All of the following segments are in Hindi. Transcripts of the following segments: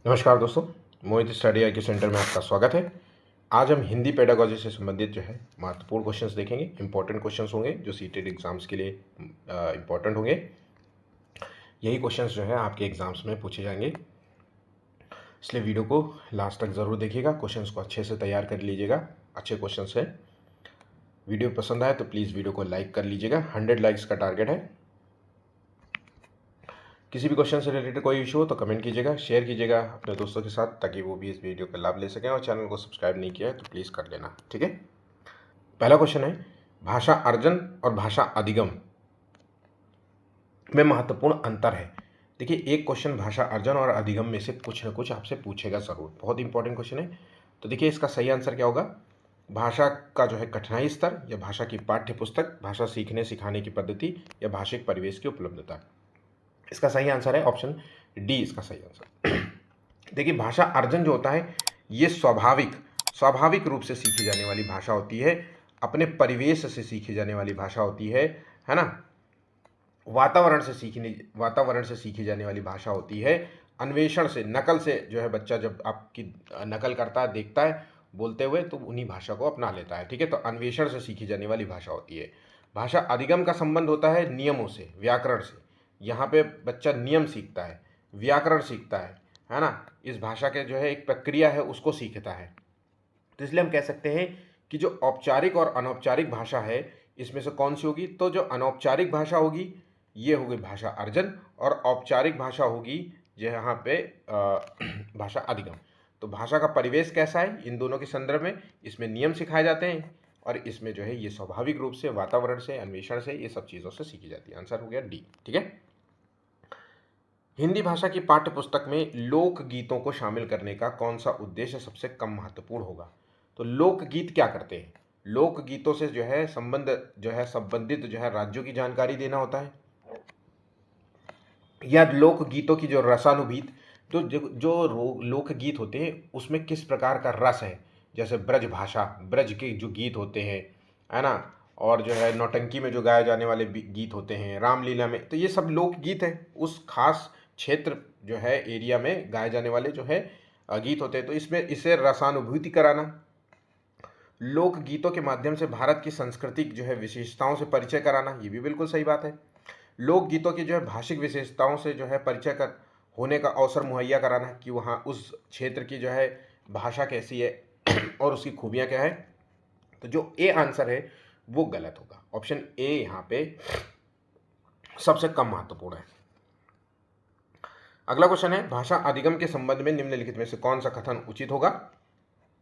नमस्कार दोस्तों, मोहित स्टडी आई के सेंटर में आपका स्वागत है। आज हम हिंदी पेडागोजी से संबंधित जो है महत्वपूर्ण क्वेश्चंस देखेंगे। इंपॉर्टेंट क्वेश्चंस होंगे जो सीटेड एग्जाम्स के लिए इंपॉर्टेंट होंगे। यही क्वेश्चंस जो है आपके एग्जाम्स में पूछे जाएंगे, इसलिए वीडियो को लास्ट तक ज़रूर देखिएगा। क्वेश्चंस को अच्छे से तैयार कर लीजिएगा, अच्छे क्वेश्चंस हैं। वीडियो पसंद आए तो प्लीज़ वीडियो को लाइक कर लीजिएगा। 100 लाइक्स का टारगेट है। किसी भी क्वेश्चन से रिलेटेड कोई इशू हो तो कमेंट कीजिएगा, शेयर कीजिएगा अपने दोस्तों के साथ, ताकि वो भी इस वीडियो का लाभ ले सकें। और चैनल को सब्सक्राइब नहीं किया है तो प्लीज़ कर लेना, ठीक है। पहला क्वेश्चन है, भाषा अर्जन और भाषा अधिगम में महत्वपूर्ण अंतर है। देखिए, एक क्वेश्चन भाषा अर्जन और अधिगम में से कुछ ना कुछ आपसे पूछेगा ज़रूर, बहुत इंपॉर्टेंट क्वेश्चन है। तो देखिए, इसका सही आंसर क्या होगा? भाषा का जो है कठिनाई स्तर, या भाषा की पाठ्य पुस्तक, भाषा सीखने सिखाने की पद्धति, या भाषिक परिवेश की उपलब्धता। इसका सही आंसर है ऑप्शन डी, इसका सही आंसर। देखिए, भाषा अर्जन जो होता है ये स्वाभाविक रूप से सीखी जाने वाली भाषा होती है, अपने परिवेश से सीखी जाने वाली भाषा होती है ना। वातावरण से सीखी जाने वाली भाषा होती है। अन्वेषण से, नकल से जो है बच्चा जब आपकी नकल करता है, देखता है बोलते हुए, तो उन्हीं भाषा को अपना लेता है, ठीक है। तो अन्वेषण से सीखी जाने वाली भाषा होती है। भाषा अधिगम का संबंध होता है नियमों से, व्याकरण से। यहाँ पे बच्चा नियम सीखता है, व्याकरण सीखता है ना। इस भाषा के जो है एक प्रक्रिया है उसको सीखता है। तो इसलिए हम कह सकते हैं कि जो औपचारिक और अनौपचारिक भाषा है, इसमें से कौन सी होगी? तो जो अनौपचारिक भाषा होगी ये होगी भाषा अर्जन, और औपचारिक भाषा होगी जो यहाँ पे भाषा अधिगम। तो भाषा का परिवेश कैसा है इन दोनों के संदर्भ में? इसमें नियम सिखाए जाते हैं, और इसमें जो है ये स्वाभाविक रूप से वातावरण से, अन्वेषण से, ये सब चीज़ों से सीखी जाती है। आंसर हो गया डी, ठीक है। हिंदी भाषा की पाठ्य पुस्तक में लोकगीतों को शामिल करने का कौन सा उद्देश्य सबसे कम महत्वपूर्ण होगा? तो लोकगीत क्या करते हैं? लोकगीतों से जो है संबंधित जो है राज्यों की जानकारी देना होता है, या लोकगीतों की जो रसानुभूति, लोकगीत होते हैं उसमें किस प्रकार का रस है। जैसे ब्रज के जो गीत होते हैं, है ना, और जो है नौटंकी में जो गाए जाने वाले गीत होते हैं, रामलीला में, तो ये सब लोकगीत है। उस खास क्षेत्र जो है एरिया में गाए जाने वाले जो है गीत होते हैं। तो इसमें इसे रसानुभूति कराना, लोकगीतों के माध्यम से भारत की सांस्कृतिक जो है विशेषताओं से परिचय कराना, ये भी बिल्कुल सही बात है। लोकगीतों की जो है भाषिक विशेषताओं से जो है परिचय कर होने का अवसर मुहैया कराना, कि वहाँ उस क्षेत्र की जो है भाषा कैसी है और उसकी खूबियाँ क्या है। तो जो ए आंसर है वो गलत होगा। ऑप्शन ए यहाँ पे सबसे कम महत्वपूर्ण है। अगला क्वेश्चन है, भाषा अधिगम के संबंध में निम्नलिखित में से कौन सा कथन उचित होगा?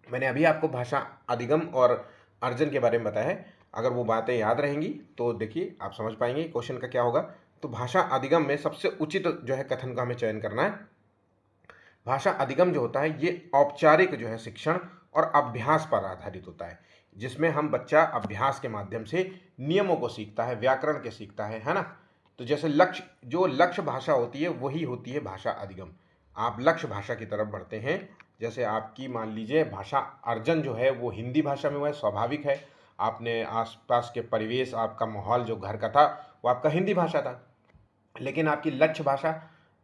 मैंने अभी आपको भाषा अधिगम और अर्जन के बारे में बताया है। अगर वो बातें याद रहेंगी तो देखिए आप समझ पाएंगे क्वेश्चन का क्या होगा। तो भाषा अधिगम में सबसे उचित जो है कथन का हमें चयन करना है। भाषा अधिगम जो होता है ये औपचारिक जो है शिक्षण और अभ्यास पर आधारित होता है, जिसमें हम बच्चा अभ्यास के माध्यम से नियमों को सीखता है, व्याकरण के सीखता है ना। तो जैसे लक्ष्य भाषा होती है वही होती है भाषा अधिगम। आप लक्ष्य भाषा की तरफ बढ़ते हैं। जैसे आपकी मान लीजिए भाषा अर्जन जो है वो हिंदी भाषा में हुआ है, स्वाभाविक है। आपने आसपास के परिवेश, आपका माहौल जो घर का था वो आपका हिंदी भाषा था, लेकिन आपकी लक्ष्य भाषा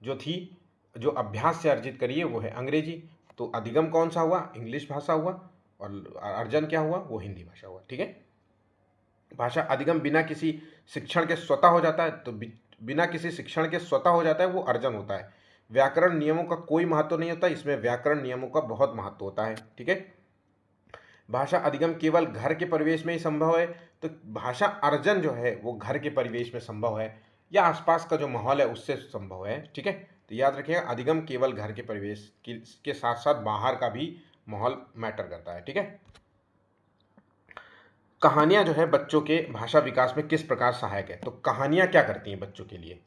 जो थी, जो अभ्यास से अर्जित करिए, वो है अंग्रेजी। तो अधिगम कौन सा हुआ? इंग्लिश भाषा हुआ, और अर्जन क्या हुआ? वो हिंदी भाषा हुआ, ठीक है। भाषा अधिगम बिना किसी शिक्षण के स्वतः हो जाता है, तो बिना किसी शिक्षण के स्वतः हो जाता है, वो अर्जन होता है। व्याकरण नियमों का कोई महत्व नहीं होता, इसमें व्याकरण नियमों का बहुत महत्व होता है, ठीक है। भाषा अधिगम केवल घर के परिवेश में ही संभव है, तो भाषा अर्जन जो है वो घर के परिवेश में संभव है, या आसपास का जो माहौल है उससे संभव है, ठीक है। तो याद रखिएगा, अधिगम केवल घर के परिवेश के साथ साथ बाहर का भी माहौल मैटर करता है, ठीक है। कहानियाँ जो है बच्चों के भाषा विकास में किस प्रकार सहायक है? तो कहानियाँ क्या करती हैं बच्चों के लिए?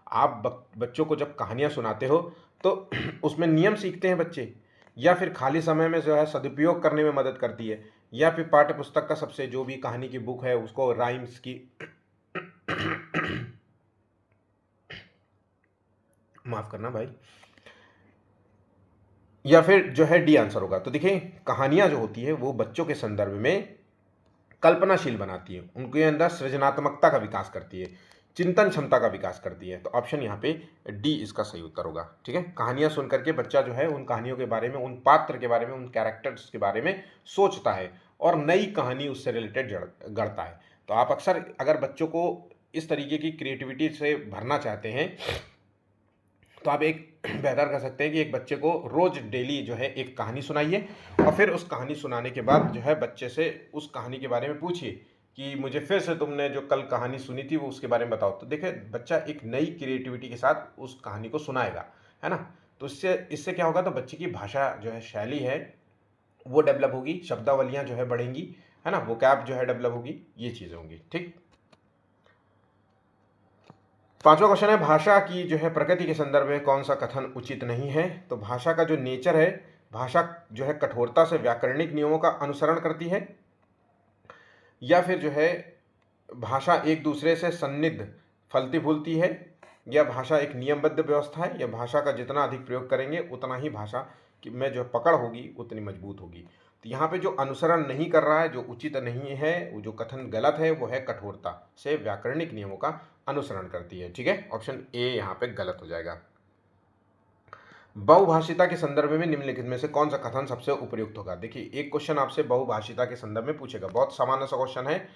आप बच्चों को जब कहानियाँ सुनाते हो तो उसमें नियम सीखते हैं बच्चे, या फिर खाली समय में जो है सदुपयोग करने में मदद करती है, या फिर पाठ्य पुस्तक का सबसे जो भी कहानी की बुक है उसको राइम्स की माफ करना भाई, या फिर जो है डी आंसर होगा। तो देखिए, कहानियाँ जो होती है वो बच्चों के संदर्भ में कल्पनाशील बनाती है, उनके अंदर सृजनात्मकता का विकास करती है, चिंतन क्षमता का विकास करती है। तो ऑप्शन यहाँ पे डी इसका सही उत्तर होगा। ठीक है, कहानियाँ सुन करके बच्चा जो है उन कहानियों के बारे में, उन पात्र के बारे में, उन कैरेक्टर्स के बारे में सोचता है और नई कहानी उससे रिलेटेड गढ़ता है। तो आप अक्सर अगर बच्चों को इस तरीके की क्रिएटिविटी से भरना चाहते हैं तो आप एक बेहतर कर सकते हैं कि एक बच्चे को रोज डेली जो है एक कहानी सुनाइए और फिर उस कहानी सुनाने के बाद जो है बच्चे से उस कहानी के बारे में पूछिए कि मुझे फिर से तुमने जो कल कहानी सुनी थी वो उसके बारे में बताओ। तो देखिए बच्चा एक नई क्रिएटिविटी के साथ उस कहानी को सुनाएगा, है ना। तो इससे इससे क्या होगा, तो बच्चे की भाषा जो है, शैली है वो डेवलप होगी, शब्दावलियाँ जो है बढ़ेंगी, है ना, वोकैब जो है डेवलप होगी, ये चीज़ें होंगी। ठीक, पांचवा क्वेश्चन है, भाषा की जो है प्रकृति के संदर्भ में कौन सा कथन उचित नहीं है। तो भाषा का जो नेचर है, भाषा जो है कठोरता से व्याकरणिक नियमों का अनुसरण करती है, या फिर जो है भाषा एक दूसरे से सन्निध फलती फूलती है, या भाषा एक नियमबद्ध व्यवस्था है, या भाषा का जितना अधिक प्रयोग करेंगे उतना ही भाषा की में जो पकड़ होगी उतनी मजबूत होगी। तो यहाँ पे जो अनुसरण नहीं कर रहा है, जो उचित नहीं है, वो जो कथन गलत है, वो है कठोरता से व्याकरणिक नियमों का अनुसरण करती है। ठीक है, ऑप्शन ए यहाँ पे गलत हो जाएगा। बहुभाषिता के संदर्भ में निम्नलिखित में से कौन सा कथन सबसे उपयुक्त होगा। देखिए एक क्वेश्चन आपसे बहुभाषिता के संदर्भ में पूछेगा, बहुत सामान्य सा क्वेश्चन है।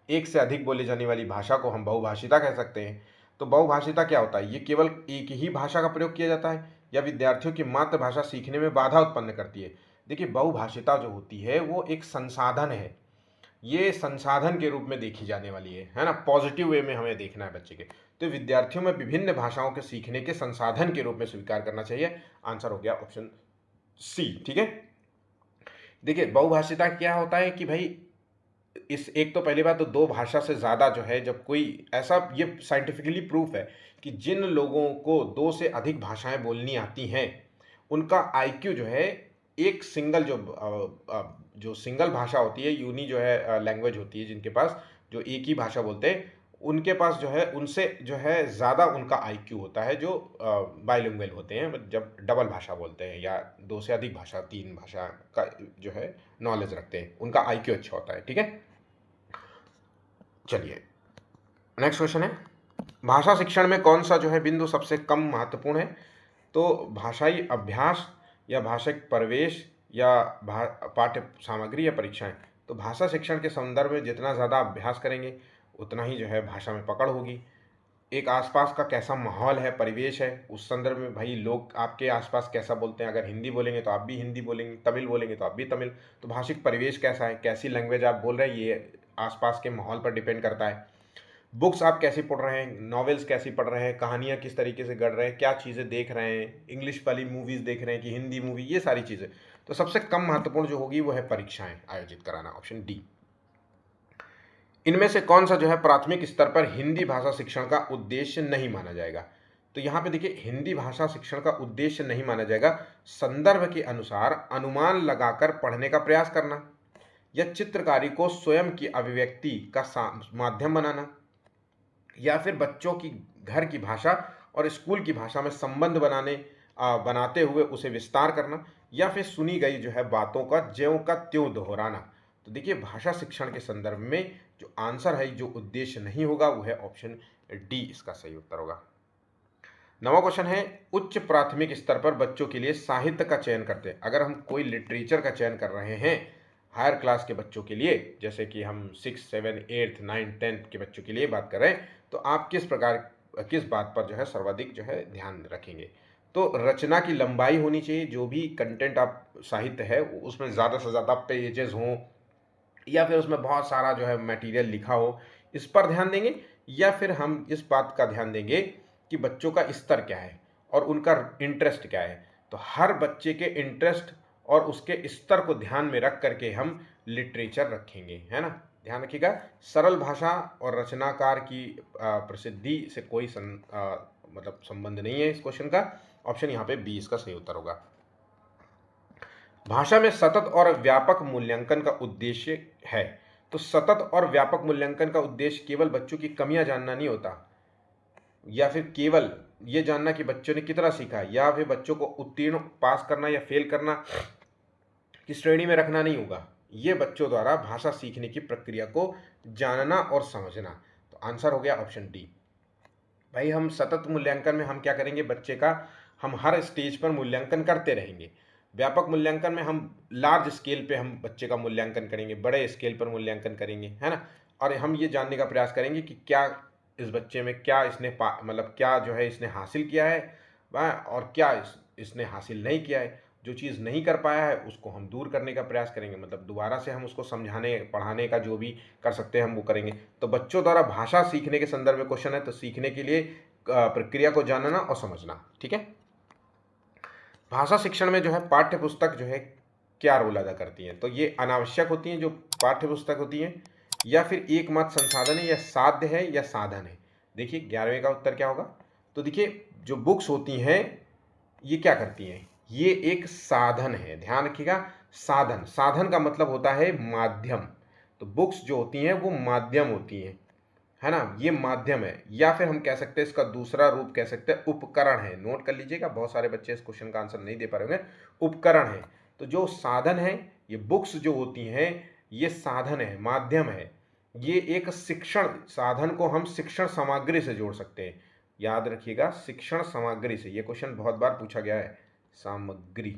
एक से अधिक बोली जाने वाली भाषा को हम बहुभाषिता कह सकते हैं। तो बहुभाषिता क्या होता है, ये केवल एक ही भाषा का प्रयोग किया जाता है या विद्यार्थियों की मातृभाषा सीखने में बाधा उत्पन्न करती है। देखिए बहुभाषिता जो होती है वो एक संसाधन है, ये संसाधन के रूप में देखी जाने वाली है ना, पॉजिटिव वे में हमें देखना है बच्चे के। तो विद्यार्थियों में विभिन्न भाषाओं के सीखने के संसाधन के रूप में स्वीकार करना चाहिए। आंसर हो गया ऑप्शन सी। ठीक है, देखिए बहुभाषिता क्या होता है कि भाई इस एक तो पहली बात तो दो भाषा से ज़्यादा जो है, जब कोई ऐसा, ये साइंटिफिकली प्रूफ है कि जिन लोगों को दो से अधिक भाषाएं बोलनी आती हैं उनका आईक्यू जो है, एक सिंगल जो सिंगल भाषा होती है, यूनी जो है लैंग्वेज होती है, जिनके पास जो एक ही भाषा बोलते हैं उनके पास जो है उनसे जो है ज़्यादा उनका आईक्यू होता है जो बाइलिंगुअल होते हैं, जब डबल भाषा बोलते हैं या दो से अधिक भाषा, तीन भाषा का जो है नॉलेज रखते हैं, उनका आईक्यू अच्छा होता है। ठीक है, चलिए नेक्स्ट क्वेश्चन है, भाषा शिक्षण में कौन सा जो है बिंदु सबसे कम महत्वपूर्ण है। तो भाषाई अभ्यास या भाषिक प्रवेश या पाठ्य सामग्री या परीक्षाएं। तो भाषा शिक्षण के संदर्भ में जितना ज़्यादा अभ्यास करेंगे उतना ही जो है भाषा में पकड़ होगी। एक आसपास का कैसा माहौल है, परिवेश है, उस संदर्भ में भाई लोग आपके आसपास कैसा बोलते हैं, अगर हिंदी बोलेंगे तो आप भी हिंदी बोलेंगे, तमिल बोलेंगे तो आप भी तमिल। तो भाषिक परिवेश कैसा है, कैसी लैंग्वेज आप बोल रहे हैं, ये आसपास के माहौल पर डिपेंड करता है। बुक्स आप कैसी पढ़ रहे हैं, नॉवेल्स कैसी पढ़ रहे हैं, कहानियाँ किस तरीके से गढ़ रहे हैं, क्या चीज़ें देख रहे हैं, इंग्लिश वाली मूवीज़ देख रहे हैं कि हिंदी मूवी, ये सारी चीज़ें। तो सबसे कम महत्वपूर्ण जो होगी वो है परीक्षाएं आयोजित कराना, ऑप्शन डी। इनमें से कौन सा जो है प्राथमिक स्तर पर हिंदी भाषा शिक्षण का उद्देश्य नहीं माना जाएगा। तो यहाँ पे देखिए हिंदी भाषा शिक्षण का उद्देश्य नहीं माना जाएगा, संदर्भ के अनुसार अनुमान लगाकर पढ़ने का प्रयास करना, या चित्रकारी को स्वयं की अभिव्यक्ति का माध्यम बनाना, या फिर बच्चों की घर की भाषा और स्कूल की भाषा में संबंध बनाते हुए उसे विस्तार करना, या फिर सुनी गई जो है बातों का ज्यों का त्यों दोहराना। तो देखिए भाषा शिक्षण के संदर्भ में जो आंसर है, जो उद्देश्य नहीं होगा, वो है ऑप्शन डी, इसका सही उत्तर होगा। नवा क्वेश्चन है, उच्च प्राथमिक स्तर पर बच्चों के लिए साहित्य का चयन करते हैं। अगर हम कोई लिटरेचर का चयन कर रहे हैं हायर क्लास के बच्चों के लिए, जैसे कि हम 6, 7, 8, 9, 10 के बच्चों के लिए बात कर रहे हैं, तो आप किस बात पर जो है सर्वाधिक जो है ध्यान रखेंगे। तो रचना की लंबाई होनी चाहिए, जो भी कंटेंट आप साहित्य है उसमें ज़्यादा से ज़्यादा पेजेस हों, या फिर उसमें बहुत सारा जो है मटेरियल लिखा हो, इस पर ध्यान देंगे। या फिर हम इस बात का ध्यान देंगे कि बच्चों का स्तर क्या है और उनका इंटरेस्ट क्या है। तो हर बच्चे के इंटरेस्ट और उसके स्तर को ध्यान में रख करके हम लिटरेचर रखेंगे, है ना। ध्यान रखिएगा, सरल भाषा और रचनाकार की प्रसिद्धि से कोई मतलब संबंध नहीं है इस क्वेश्चन का। ऑप्शन यहाँ पे बी इसका सही उत्तर होगा। भाषा में सतत और व्यापक मूल्यांकन का उद्देश्य है। तो सतत और व्यापक मूल्यांकन का उद्देश्य केवल बच्चों की कमियां जानना नहीं होता, या फिर केवल ये जानना कि बच्चों ने कितना सीखा, या फिर बच्चों को उत्तीर्ण पास करना या फेल करना की श्रेणी में रखना नहीं होगा। ये बच्चों द्वारा भाषा सीखने की प्रक्रिया को जानना और समझना। तो आंसर हो गया ऑप्शन डी। भाई हम सतत मूल्यांकन में हम क्या करेंगे, बच्चे का हम हर स्टेज पर मूल्यांकन करते रहेंगे। व्यापक मूल्यांकन में हम लार्ज स्केल पे हम बच्चे का मूल्यांकन करेंगे, बड़े स्केल पर मूल्यांकन करेंगे, है ना। और हम ये जानने का प्रयास करेंगे कि क्या इस बच्चे में क्या इसने मतलब क्या जो है इसने हासिल किया है और क्या इसने हासिल नहीं किया है। जो चीज़ नहीं कर पाया है उसको हम दूर करने का प्रयास करेंगे, मतलब दोबारा से हम उसको समझाने पढ़ाने का जो भी कर सकते हैं हम वो करेंगे। तो बच्चों द्वारा भाषा सीखने के संदर्भ में क्वेश्चन है, तो सीखने के लिए प्रक्रिया को जानना और समझना, ठीक है। भाषा शिक्षण में जो है पाठ्य पुस्तक जो है क्या रोल अदा करती हैं, तो ये अनावश्यक होती हैं जो पाठ्य पुस्तक होती हैं, या फिर एकमात्र संसाधन है, या साध्य है, या साधन है। देखिए 11वें का उत्तर क्या होगा, तो देखिए जो बुक्स होती हैं ये क्या करती हैं, ये एक साधन है, ध्यान रखिएगा। साधन, साधन का मतलब होता है माध्यम। तो बुक्स जो होती हैं वो माध्यम होती हैं, है ना, ये माध्यम है। या फिर हम कह सकते हैं इसका दूसरा रूप कह सकते हैं उपकरण है। नोट कर लीजिएगा, बहुत सारे बच्चे इस क्वेश्चन का आंसर नहीं दे पा रहे होंगे। उपकरण है, तो जो साधन है, ये बुक्स जो होती हैं ये साधन है, माध्यम है। ये एक शिक्षण साधन को हम शिक्षण सामग्री से जोड़ सकते हैं। याद रखिएगा, शिक्षण सामग्री से, ये क्वेश्चन बहुत बार पूछा गया है, सामग्री,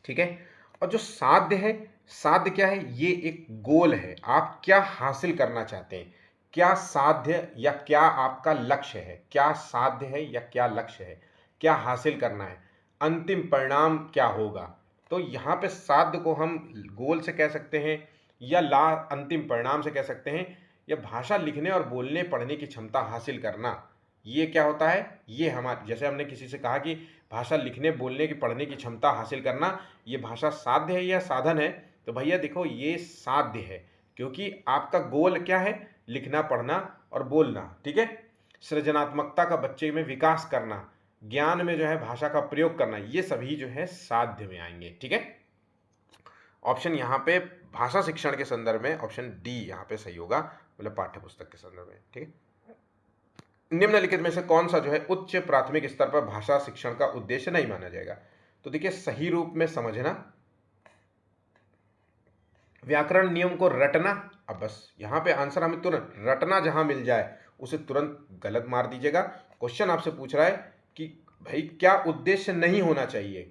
ठीक है। और जो साध्य है, साध्य क्या है, ये एक गोल है, आप क्या हासिल करना चाहते हैं, क्या साध्य या क्या आपका लक्ष्य है, क्या साध्य है या क्या लक्ष्य है, क्या हासिल करना है, अंतिम परिणाम क्या होगा। तो यहाँ पे साध्य को हम गोल से कह सकते हैं, या अंतिम परिणाम से कह सकते हैं, या भाषा लिखने और बोलने पढ़ने की क्षमता हासिल करना। ये क्या होता है, ये हमारे, जैसे हमने किसी से कहा कि भाषा लिखने बोलने की पढ़ने की क्षमता हासिल करना, ये भाषा साध्य है या साधन है, तो भैया देखो ये साध्य है, क्योंकि आपका गोल क्या है, लिखना पढ़ना और बोलना, ठीक है। सृजनात्मकता का बच्चे में विकास करना, ज्ञान में जो है भाषा का प्रयोग करना, ये सभी जो है साध्य में आएंगे, ठीक है। ऑप्शन यहाँ पे भाषा शिक्षण के संदर्भ में ऑप्शन डी यहाँ पे सही होगा, मतलब पाठ्य पुस्तक के संदर्भ में, ठीक है। निम्नलिखित में से कौन सा जो है उच्च प्राथमिक स्तर पर भाषा शिक्षण का उद्देश्य नहीं माना जाएगा, तो देखिए सही रूप में समझना, व्याकरण नियम को रटना। अब बस यहाँ पे आंसर हमें तुरंत रटना जहां मिल जाए उसे तुरंत गलत मार दीजिएगा। क्वेश्चन आपसे पूछ रहा है कि भाई क्या उद्देश्य नहीं होना चाहिए,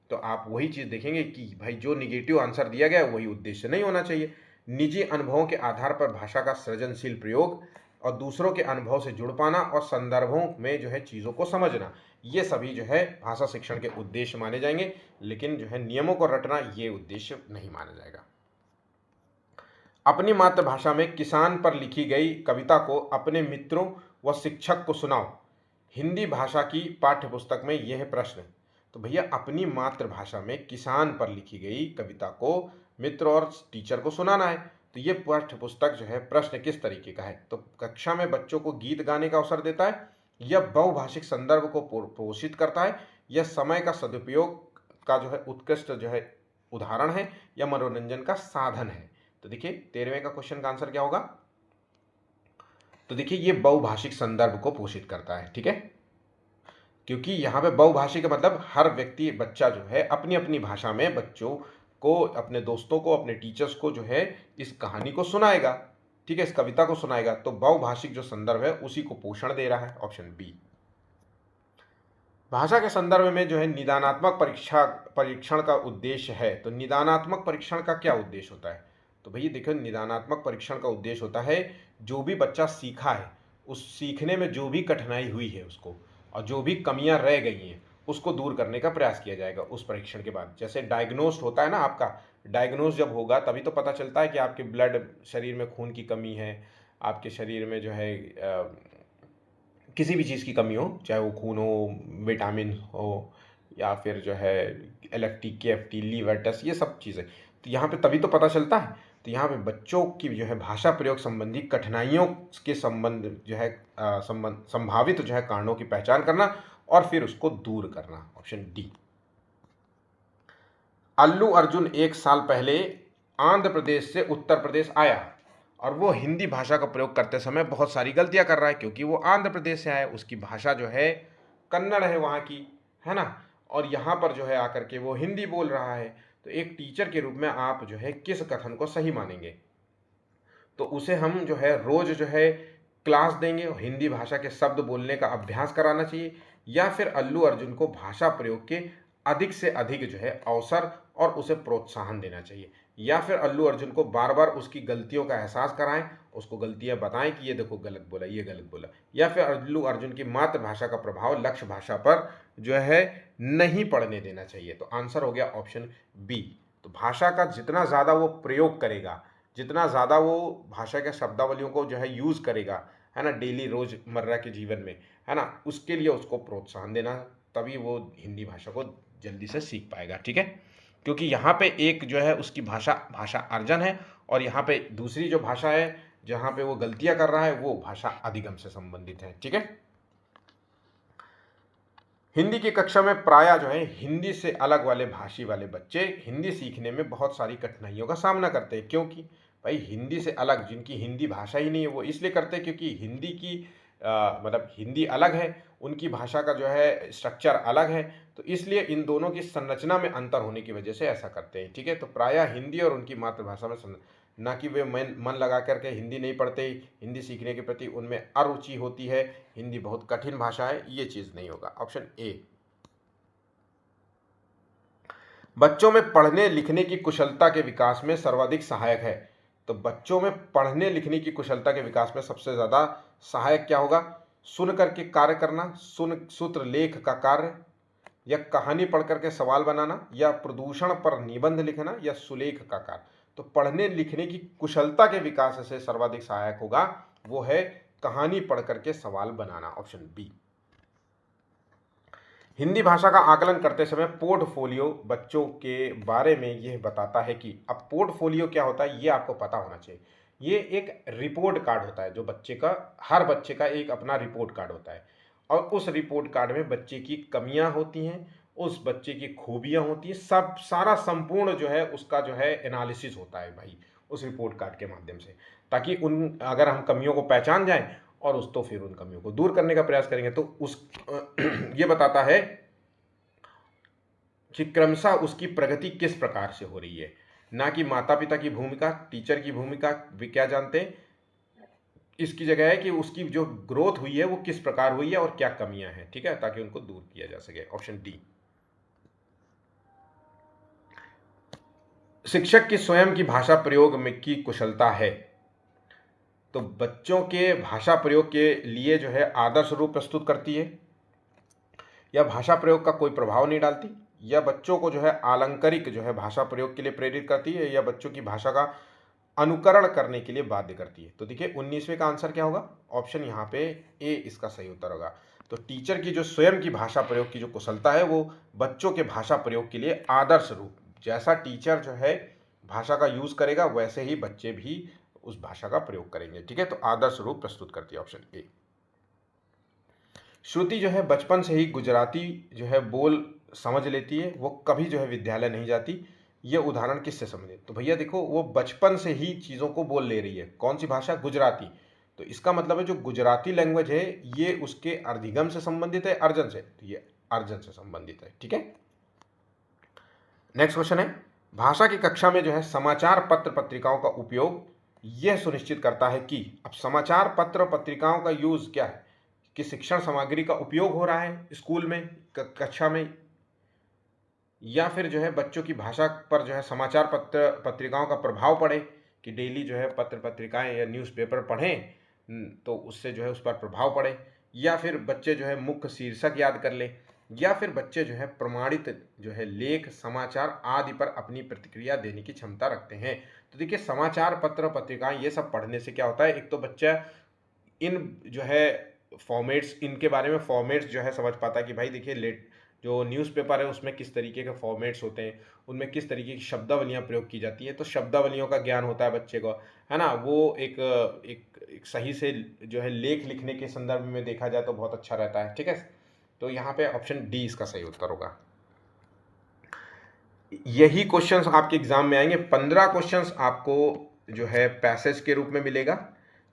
तो आप वही चीज देखेंगे कि भाई जो निगेटिव आंसर दिया गया है वही उद्देश्य नहीं होना चाहिए। निजी अनुभवों के आधार पर भाषा का सृजनशील प्रयोग और दूसरों के अनुभव से जुड़ पाना और संदर्भों में जो है चीज़ों को समझना, ये सभी जो है भाषा शिक्षण के उद्देश्य माने जाएंगे, लेकिन जो है नियमों को रटना ये उद्देश्य नहीं माना जाएगा। अपनी मातृभाषा में किसान पर लिखी गई कविता को अपने मित्रों व शिक्षक को सुनाओ। हिंदी भाषा की पाठ्यपुस्तक में यह प्रश्न, तो भैया अपनी मातृभाषा में किसान पर लिखी गई कविता को मित्र और टीचर को सुनाना है। तो ये पाठ्यपुस्तक जो है प्रश्न किस तरीके का है, तो कक्षा में बच्चों को गीत गाने का अवसर देता है, या बहुभाषिक संदर्भ को पोषित करता है, या समय का सदुपयोग का जो है उत्कृष्ट जो है उदाहरण है, या मनोरंजन का साधन है। तो देखिए 13वें का क्वेश्चन का आंसर क्या होगा, तो देखिए ये बहुभाषिक संदर्भ को पोषित करता है, ठीक है। क्योंकि यहाँ पे बहुभाषिक का मतलब हर व्यक्ति बच्चा जो है अपनी अपनी भाषा में बच्चों को, अपने दोस्तों को, अपने टीचर्स को जो है इस कहानी को सुनाएगा, ठीक है, इस कविता को सुनाएगा। तो बहुभाषिक जो संदर्भ है उसी को पोषण दे रहा है, ऑप्शन बी। भाषा के संदर्भ में जो है निदानात्मक परीक्षण का उद्देश्य है, तो निदानात्मक परीक्षण का क्या उद्देश्य होता है, तो भैया देखो निदानात्मक परीक्षण का उद्देश्य होता है जो भी बच्चा सीखा है उस सीखने में जो भी कठिनाई हुई है उसको, और जो भी कमियां रह गई हैं उसको दूर करने का प्रयास किया जाएगा उस परीक्षण के बाद। जैसे डायग्नोस्ट होता है ना, आपका डायग्नोस जब होगा तभी तो पता चलता है कि आपके ब्लड शरीर में खून की कमी है, आपके शरीर में जो है किसी भी चीज़ की कमी हो, चाहे वो खून हो, विटामिन हो, या फिर जो है इलेक्ट्रिक केएफटी लीवर टेस्ट, ये सब चीज़ें तो यहाँ पे तभी तो पता चलता है। तो यहाँ पे बच्चों की जो है भाषा प्रयोग संबंधी कठिनाइयों के संबंध जो है संभावित जो है कारणों की पहचान करना और फिर उसको दूर करना, ऑप्शन डी। अल्लू अर्जुन 1 साल पहले आंध्र प्रदेश से उत्तर प्रदेश आया और वो हिंदी भाषा का प्रयोग करते समय बहुत सारी गलतियां कर रहा है, क्योंकि वो आंध्र प्रदेश से आया, उसकी भाषा जो है कन्नड़ है वहाँ की, है ना, और यहाँ पर जो है आकर के वो हिंदी बोल रहा है। तो एक टीचर के रूप में आप जो है किस कथन को सही मानेंगे, तो उसे हम जो है रोज जो है क्लास देंगे और हिंदी भाषा के शब्द बोलने का अभ्यास कराना चाहिए, या फिर अल्लू अर्जुन को भाषा प्रयोग के अधिक से अधिक जो है अवसर और उसे प्रोत्साहन देना चाहिए, या फिर अल्लू अर्जुन को बार बार उसकी गलतियों का एहसास कराएं, उसको गलतियां बताएं कि ये देखो गलत बोला, ये गलत बोला, या फिर अल्लू अर्जुन की मातृभाषा का प्रभाव लक्ष्य भाषा पर जो है नहीं पड़ने देना चाहिए। तो आंसर हो गया ऑप्शन बी। तो भाषा का जितना ज़्यादा वो प्रयोग करेगा, जितना ज़्यादा वो भाषा के शब्दावलियों को जो है यूज़ करेगा, है ना, डेली रोज़मर्रा के जीवन में, है ना, उसके लिए उसको प्रोत्साहन देना, तभी वो हिंदी भाषा को जल्दी से सीख पाएगा। ठीक है, क्योंकि यहाँ पे एक जो है उसकी भाषा भाषा अर्जन है, और यहाँ पे दूसरी जो भाषा है जहाँ पे वो गलतियाँ कर रहा है वो भाषा अधिगम से संबंधित है। ठीक है, हिंदी की कक्षा में प्रायः जो है हिंदी से अलग वाले भाषी वाले बच्चे हिंदी सीखने में बहुत सारी कठिनाइयों का सामना करते हैं, क्योंकि भाई हिंदी से अलग जिनकी हिंदी भाषा ही नहीं है वो इसलिए करते हैं क्योंकि हिंदी की मतलब हिंदी अलग है, उनकी भाषा का जो है स्ट्रक्चर अलग है, तो इसलिए इन दोनों की संरचना में अंतर होने की वजह से ऐसा करते हैं। ठीक है, तो प्रायः हिंदी और उनकी मातृभाषा में ना कि वे मन लगा करके हिंदी नहीं पढ़ते, हिंदी सीखने के प्रति उनमें अरुचि होती है, हिंदी बहुत कठिन भाषा है, ये चीज़ नहीं होगा। Option A. बच्चों में पढ़ने लिखने की कुशलता के विकास में सर्वाधिक सहायक है। तो बच्चों में पढ़ने लिखने की कुशलता के विकास में सबसे ज़्यादा सहायक क्या होगा? सुन करके कार्य करना, सुन सूत्र लेख का कार्य, या कहानी पढ़ करके सवाल बनाना, या प्रदूषण पर निबंध लिखना, या सुलेख का कार्य। तो पढ़ने लिखने की कुशलता के विकास से सर्वाधिक सहायक होगा वो है कहानी पढ़ करके सवाल बनाना। Option B. हिंदी भाषा का आकलन करते समय पोर्टफोलियो बच्चों के बारे में यह बताता है कि, अब पोर्टफोलियो क्या होता है ये आपको पता होना चाहिए। ये एक रिपोर्ट कार्ड होता है जो बच्चे का, हर बच्चे का एक अपना रिपोर्ट कार्ड होता है, और उस रिपोर्ट कार्ड में बच्चे की कमियां होती हैं, उस बच्चे की खूबियां होती हैं, सब सारा संपूर्ण जो है उसका जो है एनालिसिस होता है भाई उस रिपोर्ट कार्ड के माध्यम से, ताकि उन अगर हम कमियों को पहचान जाएं और उस तो फिर उन कमियों को दूर करने का प्रयास करेंगे। तो उस ये बताता है कि क्रमशः उसकी प्रगति किस प्रकार से हो रही है, ना कि माता पिता की भूमिका, टीचर की भूमिका भी क्या जानते हैं, इसकी जगह है कि उसकी जो ग्रोथ हुई है वो किस प्रकार हुई है और क्या कमियां हैं। ठीक है, ताकि उनको दूर किया जा सके। Option D. शिक्षक की स्वयं की भाषा प्रयोग में की कुशलता है। तो बच्चों के भाषा प्रयोग के लिए जो है आदर्श रूप प्रस्तुत करती है, या भाषा प्रयोग का कोई प्रभाव नहीं डालती, या बच्चों को जो है आलंकारिक जो है भाषा प्रयोग के लिए प्रेरित करती है, या बच्चों की भाषा का अनुकरण करने के लिए बाध्य करती है। तो देखिए 19वें का आंसर क्या होगा? ऑप्शन यहाँ पे ए इसका सही उत्तर होगा। तो टीचर की जो स्वयं की भाषा प्रयोग की जो कुशलता है वो बच्चों के भाषा प्रयोग के लिए आदर्श रूप, जैसा टीचर जो है भाषा का यूज करेगा वैसे ही बच्चे भी उस भाषा का प्रयोग करेंगे। ठीक है, तो आदर्श रूप प्रस्तुत करती है। Option A. श्रुति जो है बचपन से ही गुजराती जो है बोल समझ लेती है, वो कभी जो है विद्यालय नहीं जाती। ये उदाहरण किससे समझे? तो भैया देखो वो बचपन से ही चीज़ों को बोल ले रही है। कौन सी भाषा? गुजराती। तो इसका मतलब है जो गुजराती लैंग्वेज है ये उसके अर्धिगम से संबंधित है, अर्जन से, तो ये अर्जन से संबंधित है। ठीक है, नेक्स्ट क्वेश्चन है, भाषा की कक्षा में जो है समाचार पत्र पत्रिकाओं का उपयोग यह सुनिश्चित करता है कि, अब समाचार पत्र पत्रिकाओं का यूज क्या है कि शिक्षण सामग्री का उपयोग हो रहा है स्कूल में, कक्षा में, या फिर जो है बच्चों की भाषा पर जो है समाचार पत्र पत्रिकाओं का प्रभाव पड़े कि डेली जो है पत्र पत्रिकाएं या न्यूज़पेपर पढ़ें, तो उससे जो है उस पर प्रभाव पड़े, या फिर बच्चे जो है मुख्य शीर्षक याद कर ले, या फिर बच्चे जो है प्रमाणित जो है लेख समाचार आदि पर अपनी प्रतिक्रिया देने की क्षमता रखते हैं। तो देखिए समाचार पत्र पत्रिकाएं ये सब पढ़ने से क्या होता है, एक तो बच्चा इन जो है फॉर्मेट्स, इनके बारे में फॉर्मेट्स जो है समझ पाता है कि भाई देखिए लेट जो न्यूज़पेपर है उसमें किस तरीके के फॉर्मेट्स होते हैं, उनमें किस तरीके की शब्दावलियाँ प्रयोग की जाती हैं, तो शब्दावलियों का ज्ञान होता है बच्चे को, है ना। वो एक सही से जो है लेख लिखने के संदर्भ में देखा जाए तो बहुत अच्छा रहता है। ठीक है, तो यहाँ पे ऑप्शन डी इसका सही उत्तर होगा। यही क्वेश्चंस आपके एग्जाम में आएंगे। 15 क्वेश्चंस आपको जो है पैसेज के रूप में मिलेगा।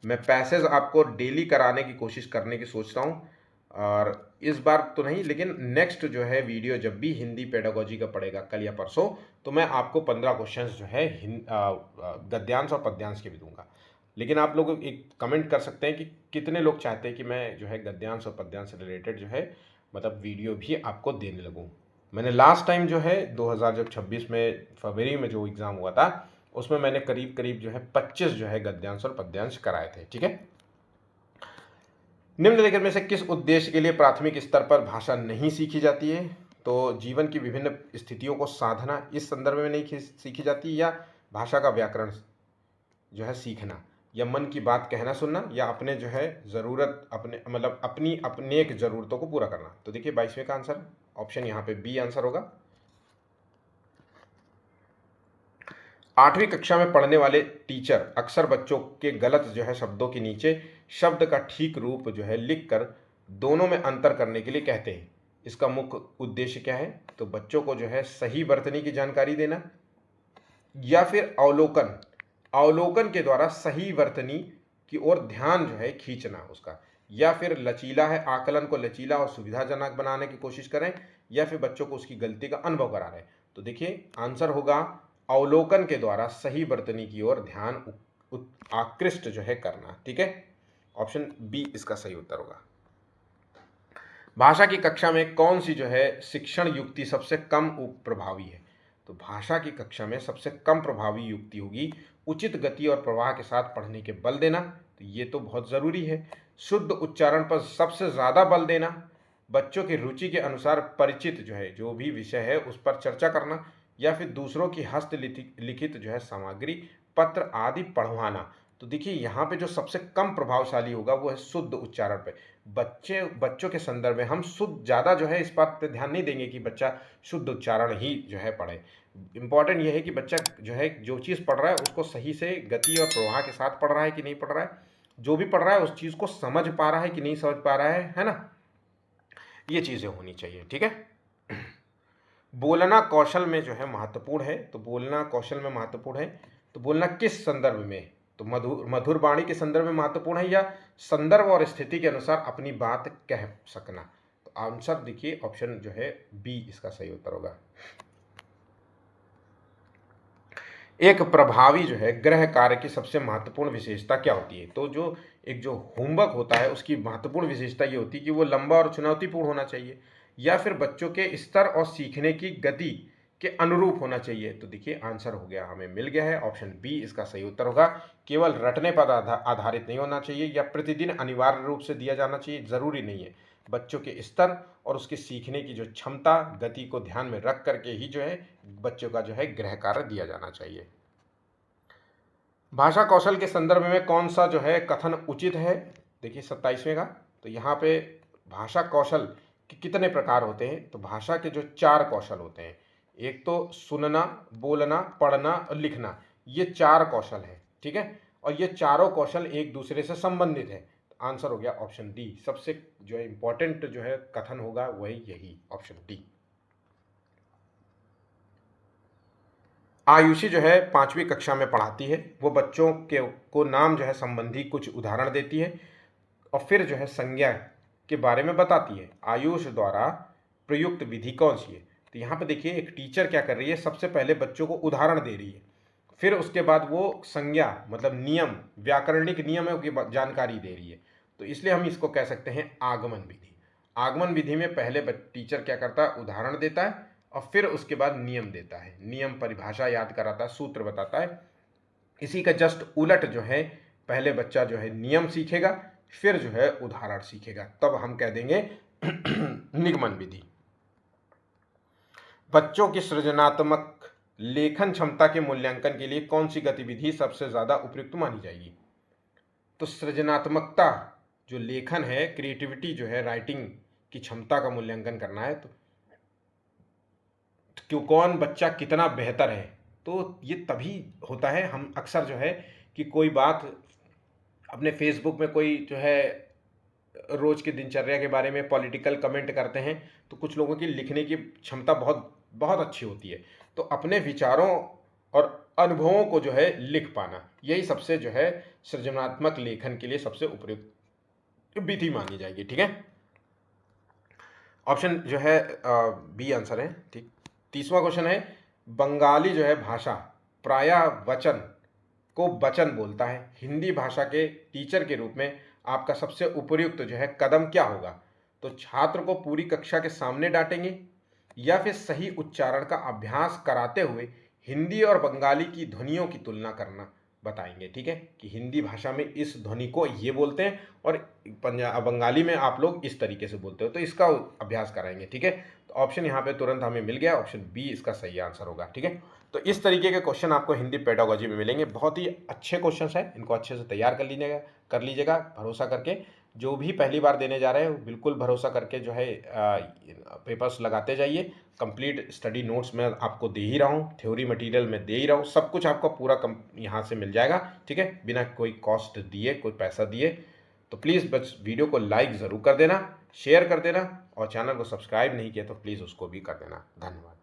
मैं पैसेज आपको डेली कराने की कोशिश करने की सोच रहा हूँ, और इस बार तो नहीं लेकिन नेक्स्ट जो है वीडियो जब भी हिंदी पेडागोजी का पड़ेगा कल या परसों, तो मैं आपको 15 क्वेश्चंस जो है गद्यांश और पद्यांश के भी दूंगा। लेकिन आप लोग एक कमेंट कर सकते हैं कि कितने लोग चाहते हैं कि मैं जो है गद्यांश और पद्यांश से रिलेटेड जो है मतलब वीडियो भी आपको देने लगूँ। मैंने लास्ट टाइम जो है 2026 में फरवरी में जो एग्ज़ाम हुआ था उसमें मैंने करीब करीब जो है 25 जो है गद्यांश और पद्यांश कराए थे। ठीक है, निम्नलिखित में से किस उद्देश्य के लिए प्राथमिक स्तर पर भाषा नहीं सीखी जाती है? तो जीवन की विभिन्न स्थितियों को साधना इस संदर्भ में नहीं सीखी जाती, या भाषा का व्याकरण जो है सीखना, या मन की बात कहना सुनना, या अपने जो है ज़रूरत अपने मतलब अपनी अनेक ज़रूरतों को पूरा करना। तो देखिए 22वें का आंसर ऑप्शन यहाँ पे बी आंसर होगा। 8वीं कक्षा में पढ़ने वाले टीचर अक्सर बच्चों के गलत जो है शब्दों के नीचे शब्द का ठीक रूप जो है लिखकर दोनों में अंतर करने के लिए कहते हैं। इसका मुख्य उद्देश्य क्या है? तो बच्चों को जो है सही वर्तनी की जानकारी देना, या फिर अवलोकन अवलोकन के द्वारा सही वर्तनी की ओर ध्यान जो है खींचना उसका, या फिर लचीला है आकलन को लचीला और सुविधाजनक बनाने की कोशिश करें, या फिर बच्चों को उसकी गलती का अनुभव करा रहे हैं। तो देखिए आंसर होगा अवलोकन के द्वारा सही वर्तनी की ओर ध्यान आकृष्ट जो है करना। ठीक है, ऑप्शन बी इसका सही उत्तर होगा। भाषा की कक्षा में कौन सी जो है शिक्षण युक्ति सबसे कम प्रभावी है? तो भाषा की कक्षा में सबसे कम प्रभावी युक्ति होगी उचित गति और प्रवाह के साथ पढ़ने के बल देना। तो ये तो बहुत ज़रूरी है। शुद्ध उच्चारण पर सबसे ज़्यादा बल देना, बच्चों की रुचि के अनुसार परिचित जो है जो भी विषय है उस पर चर्चा करना, या फिर दूसरों की हस्तलिखित जो है सामग्री पत्र आदि पढ़वाना। तो देखिए यहाँ पे जो सबसे कम प्रभावशाली होगा वो है शुद्ध उच्चारण पे। बच्चों के संदर्भ में हम शुद्ध ज़्यादा जो है इस बात पे ध्यान नहीं देंगे कि बच्चा शुद्ध उच्चारण ही जो है पढ़े। इम्पॉर्टेंट ये है कि बच्चा जो है जो चीज़ पढ़ रहा है उसको सही से गति और प्रवाह के साथ पढ़ रहा है कि नहीं पढ़ रहा है, जो भी पढ़ रहा है उस चीज़ को समझ पा रहा है कि नहीं समझ पा रहा है ना, ये चीज़ें होनी चाहिए। ठीक है, बोलना कौशल में जो है महत्वपूर्ण है। तो बोलना कौशल में महत्वपूर्ण है, तो बोलना किस संदर्भ में? तो मधुर वाणी के संदर्भ में महत्वपूर्ण है, या संदर्भ और स्थिति के अनुसार अपनी बात कह सकना? तो आंसर देखिए ऑप्शन जो है बी इसका सही उत्तर होगा। एक प्रभावी जो है गृह कार्य की सबसे महत्वपूर्ण विशेषता क्या होती है? तो जो एक जो होमवर्क होता है उसकी महत्वपूर्ण विशेषता ये होती है कि वो लंबा और चुनौतीपूर्ण होना चाहिए, या फिर बच्चों के स्तर और सीखने की गति के अनुरूप होना चाहिए। तो देखिए आंसर हो गया हमें मिल गया है, ऑप्शन बी इसका सही उत्तर होगा। केवल रटने पर आधारित नहीं होना चाहिए, या प्रतिदिन अनिवार्य रूप से दिया जाना चाहिए, ज़रूरी नहीं है। बच्चों के स्तर और उसके सीखने की जो क्षमता गति को ध्यान में रख करके ही जो है बच्चों का जो है गृह कार्य दिया जाना चाहिए। भाषा कौशल के संदर्भ में कौन सा जो है कथन उचित है? देखिए 27वें का, तो यहाँ पे भाषा कौशल के कितने प्रकार होते हैं? तो भाषा के जो 4 कौशल होते हैं, एक तो सुनना, बोलना, पढ़ना और लिखना, ये 4 कौशल हैं। ठीक है, और ये चारों कौशल एक दूसरे से संबंधित है। आंसर हो गया ऑप्शन डी, सबसे जो है इंपॉर्टेंट जो है कथन होगा वही यही ऑप्शन डी। आयुषी जो है 5वीं कक्षा में पढ़ाती है, वो बच्चों के को नाम जो है संबंधी कुछ उदाहरण देती है और फिर जो है संज्ञा के बारे में बताती है। आयुष द्वारा प्रयुक्त विधि कौन सी है? तो यहाँ पे देखिए एक टीचर क्या कर रही है, सबसे पहले बच्चों को उदाहरण दे रही है, फिर उसके बाद वो संज्ञा मतलब नियम, व्याकरणिक नियमों की जानकारी दे रही है। तो इसलिए हम इसको कह सकते हैं आगमन विधि। आगमन विधि में पहले टीचर क्या करता है, उदाहरण देता है और फिर उसके बाद नियम देता है, नियम परिभाषा याद कराता है, सूत्र बताता है। इसी का जस्ट उलट जो है पहले बच्चा जो है नियम सीखेगा, फिर जो है उदाहरण सीखेगा, तब हम कह देंगे निगमन विधि। बच्चों की सृजनात्मक लेखन क्षमता के मूल्यांकन के लिए कौन सी गतिविधि सबसे ज़्यादा उपयुक्त मानी जाएगी? तो सृजनात्मकता जो लेखन है, क्रिएटिविटी जो है, राइटिंग की क्षमता का मूल्यांकन करना है, तो क्यों कौन बच्चा कितना बेहतर है, तो ये तभी होता है। हम अक्सर जो है कि कोई बात अपने फेसबुक में कोई जो है रोज़ की दिनचर्या के बारे में पॉलिटिकल कमेंट करते हैं, तो कुछ लोगों की लिखने की क्षमता बहुत बहुत अच्छी होती है। तो अपने विचारों और अनुभवों को जो है लिख पाना, यही सबसे जो है सृजनात्मक लेखन के लिए सबसे उपयुक्त विधि मानी जाएगी। ठीक है, ऑप्शन जो है बी आंसर है। ठीक, 30वां क्वेश्चन है, बंगाली जो है भाषा प्रायः वचन को वचन बोलता है। हिंदी भाषा के टीचर के रूप में आपका सबसे उपयुक्त जो है कदम क्या होगा? तो छात्र को पूरी कक्षा के सामने डांटेंगे या फिर सही उच्चारण का अभ्यास कराते हुए हिंदी और बंगाली की ध्वनियों की तुलना करना बताएंगे। ठीक है, कि हिंदी भाषा में इस ध्वनि को ये बोलते हैं और बंगाली में आप लोग इस तरीके से बोलते हो, तो इसका अभ्यास कराएंगे। ठीक है, तो ऑप्शन यहाँ पे तुरंत हमें मिल गया, ऑप्शन बी इसका सही आंसर होगा। ठीक है, तो इस तरीके के क्वेश्चन आपको हिंदी पेडागोजी में मिलेंगे। बहुत ही अच्छे क्वेश्चन हैं, इनको अच्छे से तैयार कर लीजिएगा भरोसा करके। जो भी पहली बार देने जा रहे हैं बिल्कुल भरोसा करके जो है पेपर्स लगाते जाइए। कंप्लीट स्टडी नोट्स मैं आपको दे ही रहा हूँ, थ्योरी मटेरियल में दे ही रहा हूँ, सब कुछ आपको पूरा यहाँ से मिल जाएगा। ठीक है, बिना कोई कॉस्ट दिए, कोई पैसा दिए। तो प्लीज़ बस वीडियो को लाइक ज़रूर कर देना, शेयर कर देना और चैनल को सब्सक्राइब नहीं किया तो प्लीज़ उसको भी कर देना। धन्यवाद।